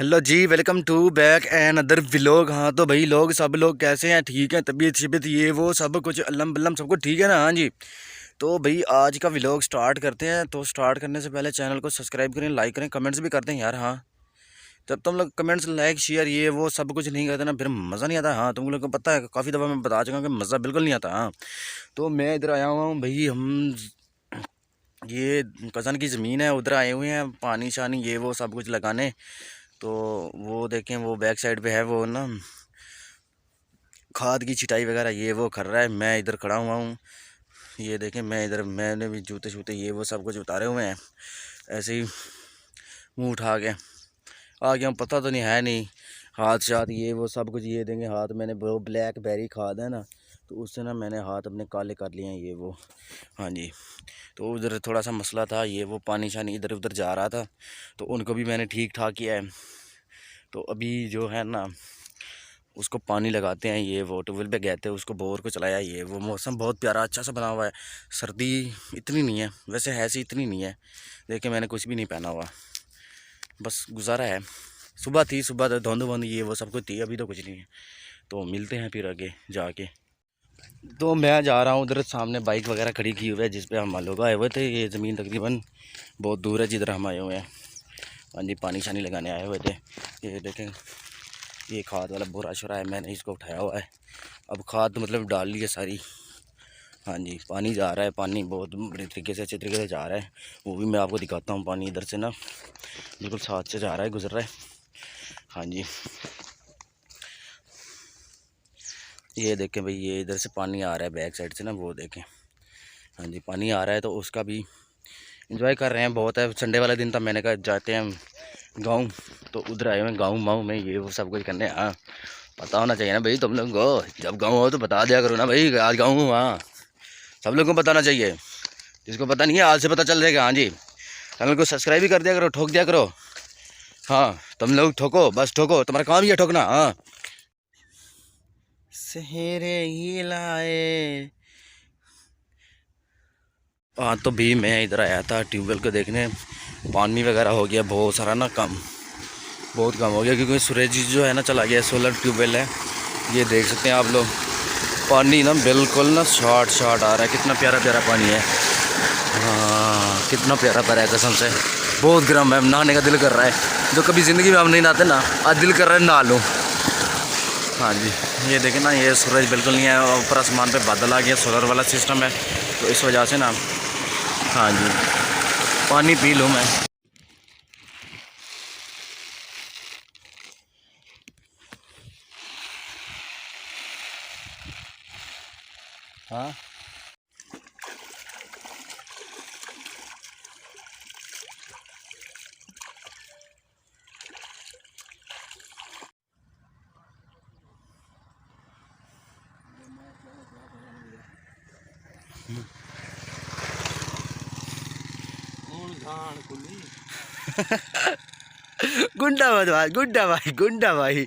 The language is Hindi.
हेलो जी, welcome to back another vlog. हाँ तो भाई लोग सब लोग कैसे हैं? ठीक हैं? तबीयत शबीयत ये वो सब कुछ अल्लम बल्लम सब कुछ ठीक है ना? हाँ जी। तो भाई आज का व्लॉग स्टार्ट करते हैं। तो स्टार्ट करने से पहले चैनल को सब्सक्राइब करें, लाइक करें, कमेंट्स भी करते हैं यार। हाँ, जब तुम लोग कमेंट्स लाइक शेयर ये वो सब कुछ नहीं करते ना, फिर मज़ा नहीं आता। हाँ, तुम लोग को पता है, काफ़ी दफ़ा मैं बता चुका हूँ कि मज़ा बिल्कुल नहीं आता। हाँ, तो मैं इधर आया हुआ हूँ भाई, हम ये कज़न की ज़मीन है, उधर आए हुए हैं पानी शानी ये वो सब कुछ लगाने। तो वो देखें, वो बैक साइड पे है वो ना खाद की छिटाई वगैरह ये वो कर रहा है। मैं इधर खड़ा हुआ हूँ। ये देखें, मैं इधर, मैंने भी जूते शूते ये वो सब कुछ उतारे हुए हैं, ऐसे ही मुँह उठा के आ गया हूँ। पता तो नहीं है नहीं, हाथ शाथ ये वो सब कुछ ये देंगे हाथ। मैंने वो ब्लैक बेरी खाद है ना, तो उससे ना मैंने हाथ अपने काले कर लिए हैं ये वो। हाँ जी। तो उधर थोड़ा सा मसला था, ये वो पानी शानी इधर उधर जा रहा था, तो उनको भी मैंने ठीक ठाक किया है। तो अभी जो है ना, उसको पानी लगाते हैं ये वो। ट्यूबवेल पे गए थे, उसको बोर को चलाया ये वो। मौसम बहुत प्यारा अच्छा सा बना हुआ है। सर्दी इतनी नहीं है, वैसे है सी इतनी नहीं है। देखिए मैंने कुछ भी नहीं पहना हुआ, बस गुजारा है। सुबह थी, सुबह तो धुंध वुंध ये वो सब कुछ थी, अभी तो कुछ नहीं है। तो मिलते हैं फिर आगे जाके। तो मैं जा रहा हूँ उधर, सामने बाइक वगैरह खड़ी की हुई है जिस पे हम लोग आए हुए थे। ये ज़मीन तकरीबन बहुत दूर है जिधर हम आए हुए हैं। हाँ जी, पानी शानी लगाने आए हुए थे। ये देखें, ये खाद वाला बोरा शोरा है, मैंने इसको उठाया हुआ है। अब खाद मतलब डाल ली है सारी। हाँ जी, पानी जा रहा है, पानी बहुत बड़े तरीके से अच्छे तरीके से जा रहा है। वो भी मैं आपको दिखाता हूँ। पानी इधर से ना बिल्कुल साथ से जा रहा है, गुजर रहा है। हाँ जी, ये देखें भाई, ये इधर से पानी आ रहा है बैक साइड से ना, वो देखें। हाँ जी, पानी आ रहा है, तो उसका भी इंजॉय कर रहे हैं। बहुत है, संडे वाला दिन था, मैंने कहा जाते हैं गाँव। तो उधर आए हुए गाँव माँव में ये वो सब कुछ करने। हाँ, पता होना चाहिए ना भाई तुम लोगों को, जब गाँव हो तो बता दिया करो ना भाई, आज गाँव हूँ। हाँ, सब लोगों को बताना चाहिए। जिसको पता नहीं है आज से पता चल जाएगा। हाँ जी, चैनल को सब्सक्राइब भी कर दिया करो, ठोक दिया करो। हाँ, तुम लोग ठोको, बस ठोको, तुम्हारा काम ही है ठोकना। हाँ, सहेरे ही लाए। हाँ तो भी मैं इधर आया था ट्यूबवेल को देखने। पानी वगैरह हो गया बहुत सारा ना, कम बहुत कम हो गया, क्योंकि सूरज जो है ना चला गया। सोलर ट्यूबवेल है, ये देख सकते हैं आप लोग। पानी ना बिल्कुल ना शॉर्ट शॉर्ट आ रहा है, कितना प्यारा प्यारा पानी है। हाँ, कितना प्यारा प्यारा है कसम से। बहुत गर्म है, नहाने का दिल कर रहा है। जो कभी ज़िंदगी में हम नहीं नहाते ना, आज दिल कर रहा है नहा लूँ। हाँ जी, ये देखें ना, ये सूरज बिल्कुल नहीं है, ऊपर आसमान पे बादल आ गया। सोलर वाला सिस्टम है, तो इस वजह से ना। हाँ जी, पानी पी लूँ मैं। हाँ, गुंडा भाई, गुंडा भाई, गुंडा भाई।